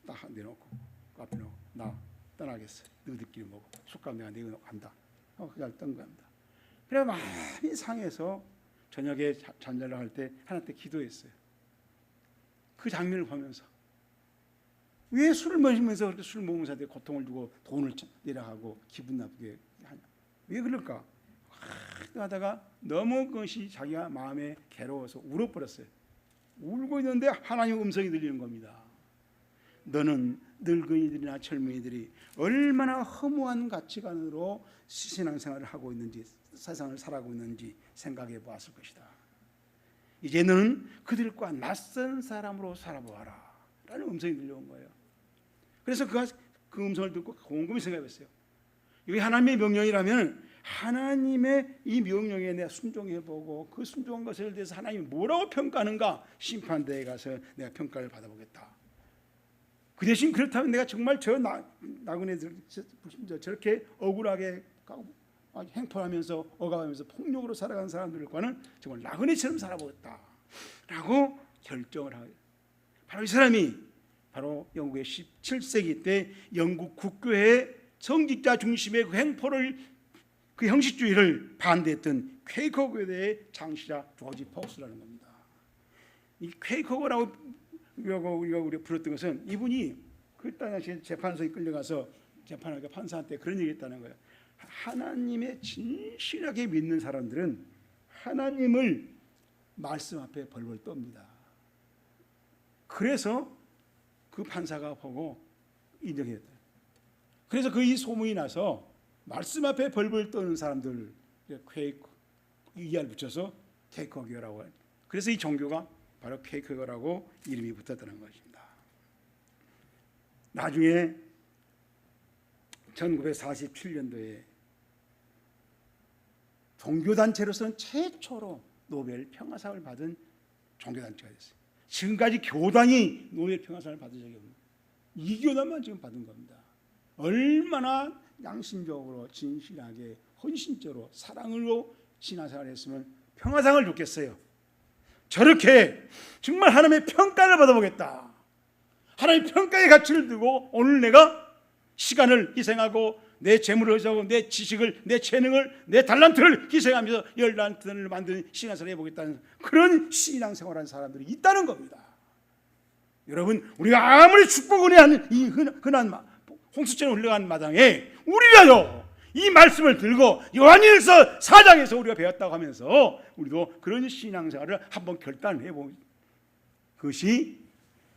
딱 내놓고 앞에 놓고 나 떠나겠어. 너희들끼리 먹어. 술값 내가 내고 간다. 그냥 뜬 겁니다. 그래 많이 상해서 저녁에 잠자려 할 때 하나님께 기도했어요. 그 장면을 보면서 왜 술을 마시면서 그렇게 술 먹는 사람한테 고통을 주고 돈을 내려가고 기분 나쁘게 하냐? 왜 그럴까? 하다가 너무 그것이 자기가 마음에 괴로워서 울어버렸어요. 울고 있는데 하나님의 음성이 들리는 겁니다. 너는 늙은이들이나 젊은이들이 얼마나 허무한 가치관으로 신앙생활을 하고 있는지 세상을 살아가고 있는지 생각해 보았을 것이다. 이제 너는 그들과 낯선 사람으로 살아보아라 라는 음성이 들려온 거예요. 그래서 그 음성을 듣고 곰곰이 생각했어요. 이게 하나님의 명령이라면 하나님의 이 명령에 내가 순종해보고 그 순종한 것에 대해서 하나님이 뭐라고 평가하는가 심판대에 가서 내가 평가를 받아보겠다. 그 대신 그렇다면 내가 정말 저 나그네들 저렇게 억울하게 행포하면서 억압하면서 폭력으로 살아가는 사람들과는 정말 나그네처럼 살아보겠다라고 결정을 하고, 바로 이 사람이 바로 영국의 17세기 때 영국 국교회의 성직자 중심의 그 행포를, 그 형식주의를 반대했던 퀘이커 교회의 장시자 조지 폭스라는 겁니다. 이 퀘이커라고 우리가 불렀던 것은 이분이 그 당시에 재판소에 끌려가서 재판하니까 판사한테 그런 얘기했다는 거예요. 하나님의 진실하게 믿는 사람들은 하나님을 말씀 앞에 벌벌 떱니다. 그래서 그 판사가 보고 인정했다. 그래서 그 이 소문이 나서 말씀 앞에 벌벌 떠는 사람들 퀘이커 ER 붙여서 퀘이커교라고 해요. 그래서 이 종교가 바로 퀘이커교라고 이름이 붙었다는 것입니다. 나중에 1947년도에 종교단체로서는 최초로 노벨 평화상을 받은 종교단체가 됐어요. 지금까지 교단이 노벨 평화상을 받은 적이 없는, 이 교단만 지금 받은 겁니다. 얼마나 양심적으로 진실하게 헌신적으로 사랑으로 신앙생활을 했으면 평화상을 줬겠어요. 저렇게 정말 하나님의 평가를 받아보겠다, 하나님의 평가의 가치를 두고 오늘 내가 시간을 희생하고 내 재물을 희생하고 내 지식을, 내 재능을, 내 달란트를 희생하면서 열란트를 만드는 신앙생활을 해보겠다는 그런 신앙생활하는 사람들이 있다는 겁니다. 여러분, 우리가 아무리 축복 은혜하는 이 흔한 홍수처럼 흘러간 마당에 우리가요 이 말씀을 들고 요한일서 4장에서 우리가 배웠다고 하면서 우리도 그런 신앙생활을 한번 결단해보는 것이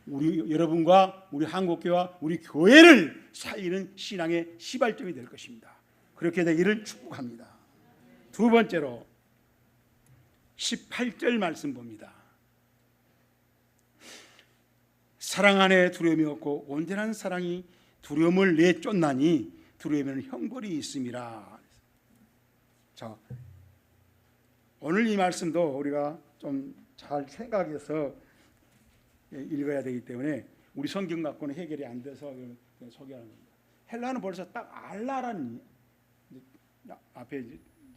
우리 여러분과 우리 한국교회와 우리 교회를 살리는 신앙의 시발점이 될 것입니다. 그렇게 되기를 축복합니다. 두 번째로 18절 말씀 봅니다. 사랑 안에 두려움이 없고 온전한 사랑이 두려움을 내쫓나니 두려움에는 형벌이 있음이라. 자, 오늘 이 말씀도 우리가 좀 잘 생각해서 읽어야 되기 때문에 우리 성경 갖고는 해결이 안 돼서 소개하는 겁니다. 헬라는 벌써 딱 알라라는 앞에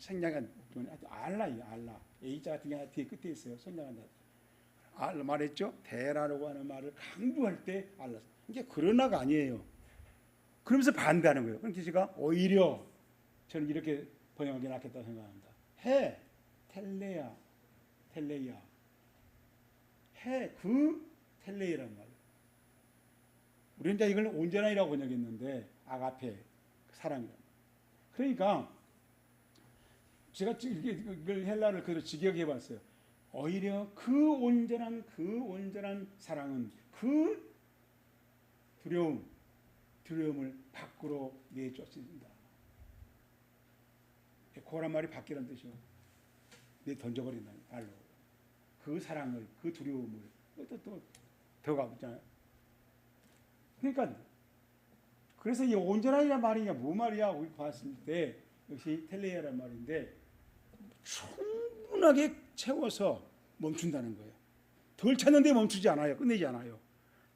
생략한 알라예요. 알라. A자 같은 게 뒤에 끝에 있어요. 생략한다. 알라 말했죠. 대라라고 하는 말을 강조할 때 알라. 이게 그러나가 아니에요. 그러면서 반대하는 거예요. 그러니까 제가 오히려 저는 이렇게 번역한 게 낫겠다고 생각합니다. 해, 텔레야, 텔레야. 해, 그 텔레이란 말이에요. 우리는 이제 이걸 온전한이라고 번역했는데 아가페, 사랑이란 말이에요. 그러니까 제가 이걸 헬라를 그대로 직역해봤어요. 오히려 그 온전한 사랑은 그 두려움을 밖으로 내쫓습니다. 고란 말이 밖이란 뜻이요. 내 던져버린다는 말로. 그 사랑을, 그 두려움을 또 더 가보잖아요. 그러니까 그래서 이 온전한이란 말이냐 뭐 말이야 우리 봤을 때 역시 텔레야란 말인데 충분하게 채워서 멈춘다는 거예요. 덜 찼는데 멈추지 않아요. 끝내지 않아요.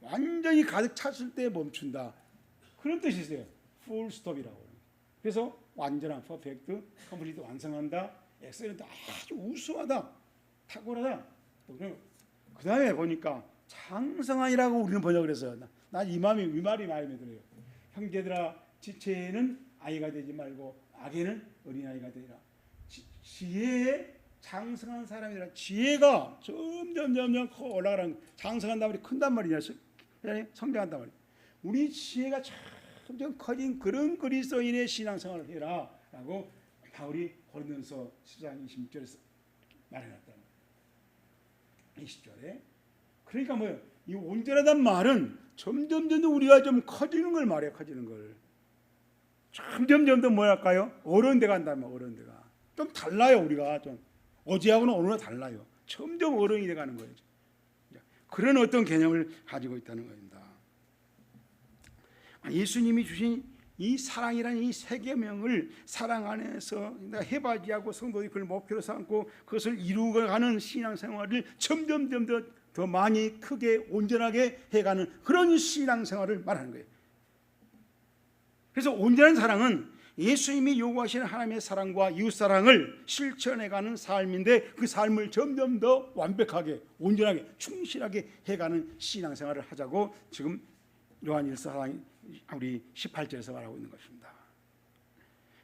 완전히 가득 찼을 때 멈춘다. 그런 뜻이 있어요. 풀 스톱이라고. 그래서 완전한 퍼펙트, 컴플리트 완성한다. 엑셀런트 아주 우수하다. 탁월하다. 그 다음에 보니까 장성한이라고 우리는 번역을 했어요. 난 이 말이 마음에 들어요. 형제들아 지체에는 아이가 되지 말고 악에는 어린아이가 되리라. 지혜에 장성한 사람이라. 지혜가 점점 올라가는, 장성한단 말이 큰단 말이냐, 성장한단 말이야. 우리 지혜가 점점 커진 그런 그리스도인의 신앙생활을 해라 라고 바울이 고린도서 14장 26절에서 말해놨다는 거예요. 20절에. 그러니까 뭐예요? 이 온전하단 말은 점점 우리가 좀 커지는 걸 말해요. 커지는 걸. 점점 더 뭐랄까요? 어른돼 간단 말이에요. 어른돼가. 좀 달라요. 우리가 좀 어제하고는 오늘은 달라요. 점점 어른이 돼 가는 거예요. 그런 어떤 개념을 가지고 있다는 겁니다. 예수님이 주신 이 사랑이라는 이 세 계명을 사랑 안에서 해바지하고 성도들이 그걸 목표로 삼고 그것을 이루어가는 신앙생활을 점점 더 많이 크게 온전하게 해가는 그런 신앙생활을 말하는 거예요. 그래서 온전한 사랑은 예수님이 요구하시는 하나님의 사랑과 이웃사랑을 실천해가는 삶인데 그 삶을 점점 더 완벽하게 온전하게 충실하게 해가는 신앙생활을 하자고 지금 요한일서 우리 18절에서 말하고 있는 것입니다.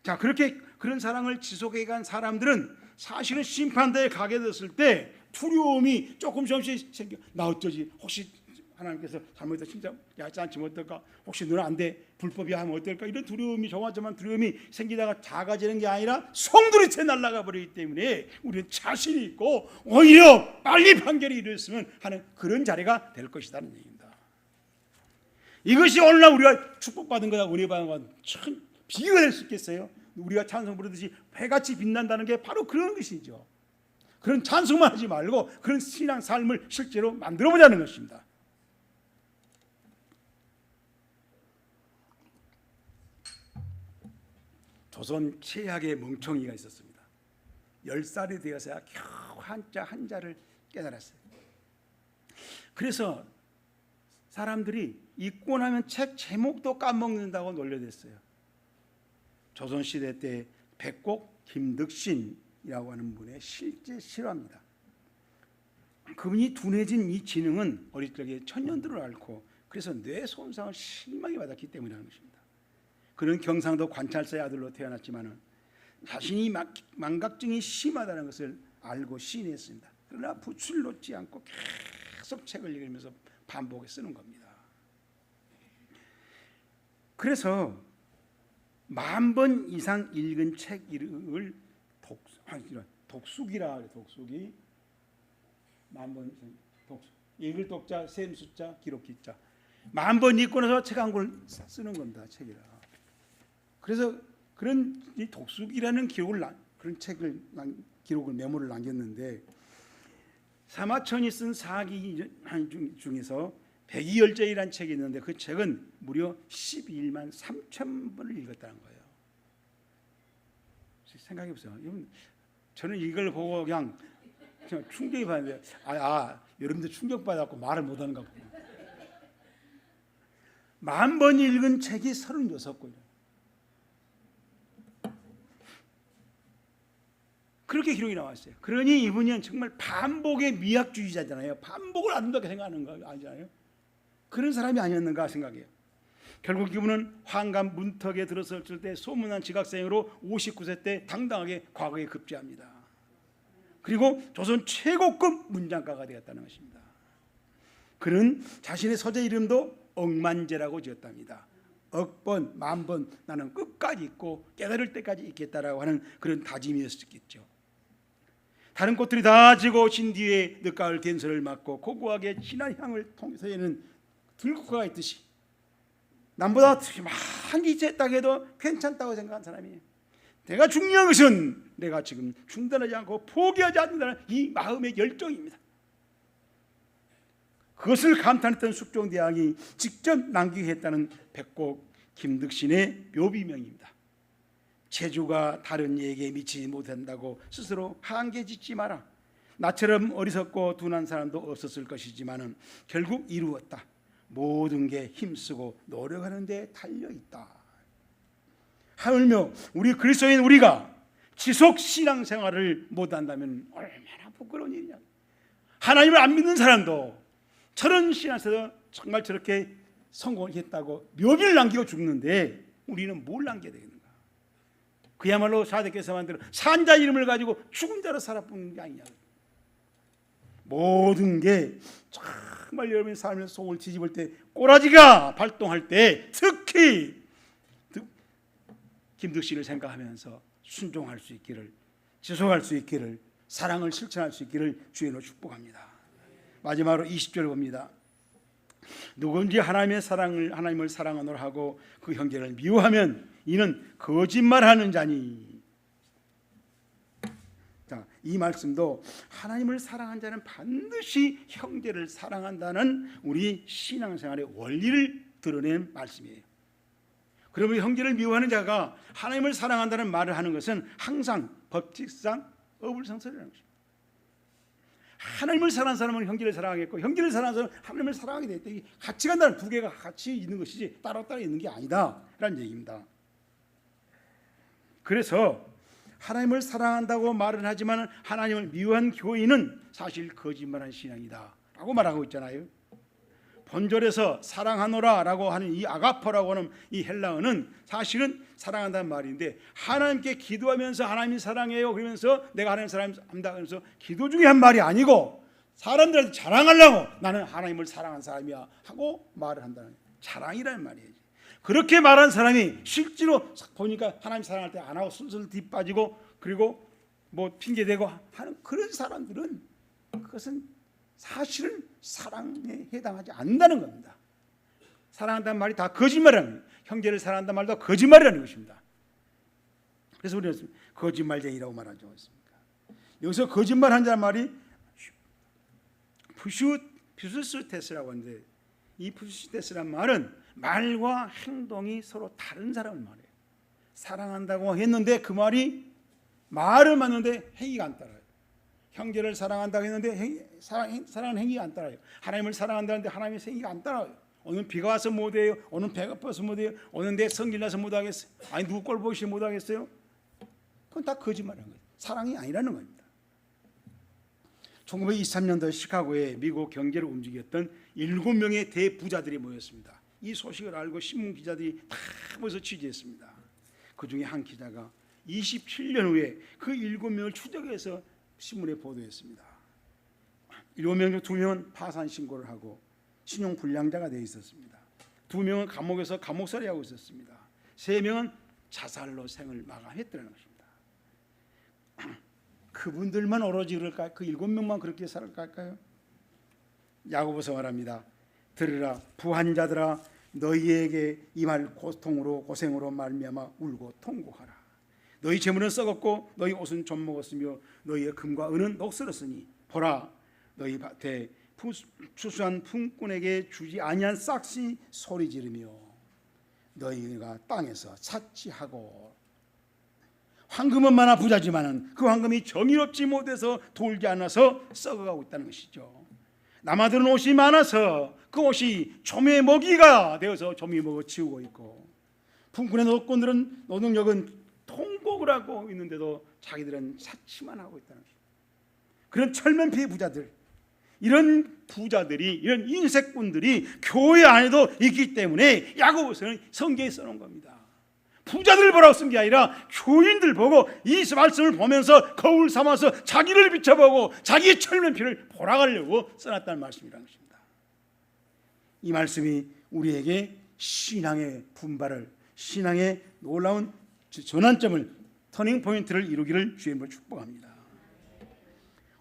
자, 그런 사랑을 지속해간 사람들은 사실은 심판대에 가게 됐을 때 두려움이 조금씩 생겨. 나 어쩌지? 혹시 하나님께서 잘못해서 진짜 야지 않지면 어떨까? 혹시 너는 안 돼? 불법이 하면 어떨까? 이런 두려움이 조마조마한 두려움이 생기다가 작아지는 게 아니라 송두리째 날아가 버리기 때문에 우리는 자신이 있고 오히려 빨리 판결이 이루어졌으면 하는 그런 자리가 될 것이라는 얘기입니다. 이것이 오늘날 우리가 축복받은 거다, 은혜받은 거다 참 비교가 될 수 있겠어요? 우리가 찬송 부르듯이 해같이 빛난다는 게 바로 그런 것이죠. 그런 찬송만 하지 말고 그런 신앙 삶을 실제로 만들어 보자는 것입니다. 조선 최악의 멍청이가 있었습니다. 10살이 되어서야 겨우 한자를 깨달았어요. 그래서 사람들이 읽고 나면 책 제목도 까먹는다고 놀려댔어요. 조선시대 때 백곡 김덕신이라고 하는 분의 실제 실화입니다. 그분이 둔해진 이 지능은 어릴 적에 천년들을 앓고 그래서 뇌 손상을 심하게 받았기 때문이라는 것입니다. 그는 경상도 관찰사의 아들로 태어났지만 자신이 망각증이 심하다는 것을 알고 시인했습니다. 그러나 붓을 놓지 않고 계속 책을 읽으면서 반복해 쓰는 겁니다. 그래서 10,000번 이상 읽은 책을 독숙이라 해요. 독숙이 10,000번 이상 읽을 독자, 셈 숫자, 기록 기자 10,000번 읽고 나서 책 한 권 쓰는 겁니다. 책이라. 그래서 그런 이 독숙이라는 그런 기록을 메모를 남겼는데 사마천이 쓴 사기 중에서 백이열전이라는 책이 있는데 그 책은 무려 12만 3천 번을 읽었다는 거예요. 생각해 보세요. 저는 이걸 보고 그냥 충격이 받는데 여러분들 충격받았고 말을 못하는가 보구나. 10,000번 읽은 책이 36권이에요. 그렇게 기록이 나왔어요. 그러니 이분은 정말 반복의 미학주의자잖아요. 반복을 안 된다고 생각하는 거 아니잖아요. 그런 사람이 아니었는가 생각해요. 결국 이분은 환갑 문턱에 들어섰을 때 소문난 지각생으로 59세 때 당당하게 과거에 급제합니다. 그리고 조선 최고급 문장가가 되었다는 것입니다. 그는 자신의 서재 이름도 억만제라고 지었답니다. 억번, 만번 나는 끝까지 있고 깨달을 때까지 있겠다라고 하는 그런 다짐이었겠죠. 다른 꽃들이 다 지고 오신 뒤에 늦가을 갠소를 맡고 고고하게 진한 향을 통해서에는 들국화가 있듯이 남보다 많이 있었다고 해도 괜찮다고 생각한 사람이에요. 내가 중요한 것은 내가 지금 중단하지 않고 포기하지 않는다는 이 마음의 열정입니다. 그것을 감탄했던 숙종대왕이 직접 남기했다는 백곡 김덕신의 묘비명입니다. 재주가 다른 이에게 미치지 못한다고 스스로 한계 짓지 마라. 나처럼 어리석고 둔한 사람도 없었을 것이지만 결국 이루었다. 모든 게 힘쓰고 노력하는 데 달려있다. 하물며 우리 그리스도인 우리가 지속 신앙생활을 못한다면 얼마나 부끄러운 일이냐. 하나님을 안 믿는 사람도 저런 신앙에서 정말 저렇게 성공했다고 묘비를 남기고 죽는데 우리는 뭘 남겨야 되겠는가. 그야말로 사대께서 만든 산자 이름을 가지고 죽은 자로 살아보는 게 아니냐. 모든 게 정말 여러분의 삶의 속을 뒤집을 때 꼬라지가 발동할 때 특히 김덕신을 생각하면서 순종할 수 있기를, 지속할 수 있기를, 사랑을 실천할 수 있기를 주의로 축복합니다. 마지막으로 20절을 봅니다. 누구든지 하나님을 사랑하노라 하고 그 형제를 미워하면 이는 거짓말하는 자니. 자, 이 말씀도 하나님을 사랑한 자는 반드시 형제를 사랑한다는 우리 신앙생활의 원리를 드러낸 말씀이에요. 그러면 형제를 미워하는 자가 하나님을 사랑한다는 말을 하는 것은 항상 법칙상 어불성설이라는 것입니다. 하나님을 사랑하는 사람은 형제를 사랑하겠고 형제를 사랑하는 사람은 하나님을 사랑하게 되겠다. 이 같이 간다는 두 개가 같이 있는 것이지 따로따로 있는 게 아니다 라는 얘기입니다. 그래서 하나님을 사랑한다고 말은 하지만 하나님을 미워한 교인은 사실 거짓말한 신앙이다 라고 말하고 있잖아요. 본절에서 사랑하노라 라고 하는 이 아가포라고 하는 이 헬라어는 사실은 사랑한다는 말인데, 하나님께 기도하면서 하나님이 사랑해요 그러면서 내가 하나님 사랑한다 그러면서 기도 중에 한 말이 아니고 사람들한테 자랑하려고 나는 하나님을 사랑한 사람이야 하고 말을 한다는 자랑이라는 말이에요. 그렇게 말한 사람이 실제로 보니까 하나님 사랑할 때 안 하고 슬슬 뒷빠지고 그리고 뭐 핑계대고 하는 그런 사람들은 그것은 사실은 사랑에 해당하지 않는다는 겁니다. 사랑한다는 말이 다 거짓말이라는 거예요. 형제를 사랑한다는 말도 거짓말이라는 것입니다. 그래서 우리는 거짓말쟁이라고 말하죠. 여기서 거짓말한 자는 말이 푸슈테스라고 하는데, 이 푸슈테스란 말은 말과 행동이 서로 다른 사람을 말해요. 사랑한다고 했는데 그 말이 말은 맞는데 행위가 안 따라요. 형제를 사랑한다고 했는데 사랑하는 행위가 안 따라요. 하나님을 사랑한다는데 하나님의 행위가 안 따라요. 오늘 비가 와서 못해요. 오늘 배가 고파서 못해요. 오늘 내 성질 나서 못하겠어요. 아니 누구 꼴 보기 싫어 못하겠어요. 그건 다 거짓말인 거예요. 사랑이 아니라는 겁니다. 1923년도 시카고에 미국 경제를 움직였던 7명의 대부자들이 모였습니다. 이 소식을 알고 신문 기자들이 다 모여서 취재했습니다. 그 중에 한 기자가 27년 후에 그 7명을 추적해서 신문에 보도했습니다. 7명 중 2명은 파산 신고를 하고 신용불량자가 되어 있었습니다. 2명은 감옥에서 감옥살이하고 있었습니다. 3명은 자살로 생을 마감했다는 것입니다. 그분들만 오로지 그럴까요? 그 7명만 그렇게 살을까요? 야고보서 말합니다. 들으라 부한자들아, 너희에게 임할 고통으로 고생으로 말미암아 울고 통곡하라. 너희 재물은 썩었고 너희 옷은 좀 먹었으며 너희의 금과 은은 녹슬었으니 보라, 너희 밭에 추수한 품꾼에게 주지 아니한 싹시 소리 지르며 너희가 땅에서 차치하고, 황금은 많아 부자지만은 그 황금이 정의롭지 못해서 돌지 않아서 썩어가고 있다는 것이죠. 남아드는 옷이 많아서 그 옷이 조미의 먹이가 되어서 조미 먹어 치우고 있고, 품꾼의 노동력은 통곡을 하고 있는데도 자기들은 사치만 하고 있다는 것입니다. 그런 철면피의 부자들, 이런 부자들이, 이런 인색꾼들이 교회 안에도 있기 때문에 야고보서는 성경에 써놓은 겁니다. 부자들 보라고 쓴 게 아니라 교인들 보고 이 말씀을 보면서 거울 삼아서 자기를 비춰보고 자기의 철면피를 보라가려고 써놨다는 말씀이라는 것입니다. 이 말씀이 우리에게 신앙의 분발을, 신앙의 놀라운 전환점을, 터닝 포인트를 이루기를 주님으로 축복합니다.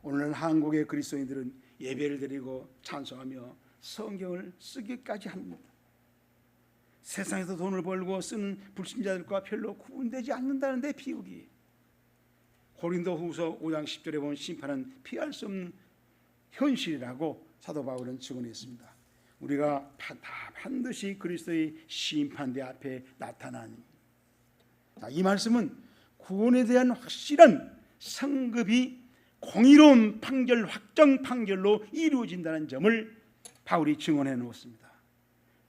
오늘 한국의 그리스도인들은 예배를 드리고 찬송하며 성경을 쓰기까지 합니다. 세상에서 돈을 벌고 쓰는 불신자들과 별로 구분되지 않는다는데 비극이. 고린도후서 5장 10절에 보면 심판은 피할 수 없는 현실이라고 사도 바울은 증언했습니다. 우리가 반드시 그리스도의 심판대 앞에 나타나는, 이 말씀은 구원에 대한 확실한 성급이 공의로운 판결, 확정 판결로 이루어진다는 점을 바울이 증언해 놓습니다.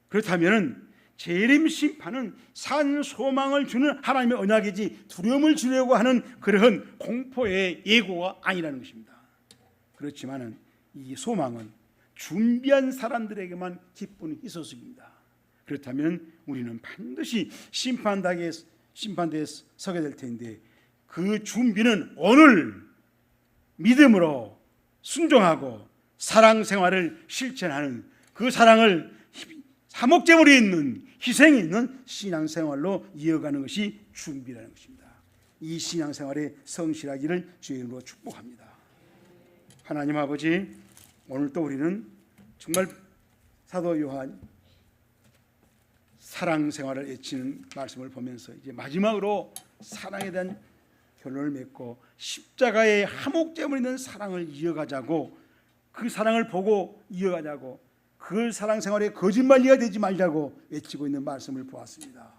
그렇다면 재림 심판은 산 소망을 주는 하나님의 언약이지 두려움을 주려고 하는 그러한 공포의 예고가 아니라는 것입니다. 그렇지만은 이 소망은 준비한 사람들에게만 기쁨이 있었습니다. 그렇다면 우리는 반드시 심판대에 서게 될 텐데, 그 준비는 오늘 믿음으로 순종하고 사랑 생활을 실천하는, 그 사랑을 사목제물이 있는, 희생이 있는 신앙생활로 이어가는 것이 준비라는 것입니다. 이 신앙생활에 성실하기를 주의 이름으로 축복합니다. 하나님 아버지, 오늘 또 우리는 정말 사도 요한 사랑 생활을 외치는 말씀을 보면서 이제 마지막으로 사랑에 대한 결론을 맺고 십자가의 하목제물 있는 사랑을 이어가자고, 그 사랑을 보고 이어가자고, 그 사랑 생활에 거짓말이가 되지 말자고 외치고 있는 말씀을 보았습니다.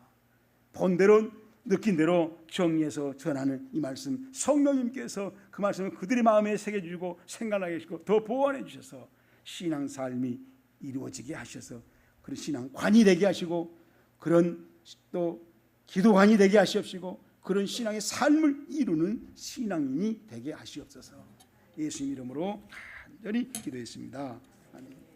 본대로 느낀 대로 정리해서 전하는 이 말씀, 성령님께서 그 말씀을 그들의 마음에 새겨주시고 생각나게 하시고 더 보완해 주셔서 신앙 삶이 이루어지게 하셔서 그런 신앙관이 되게 하시고 그런 또 기도관이 되게 하시옵시고 그런 신앙의 삶을 이루는 신앙인이 되게 하시옵소서. 예수님 이름으로 간절히 기도했습니다. 아멘.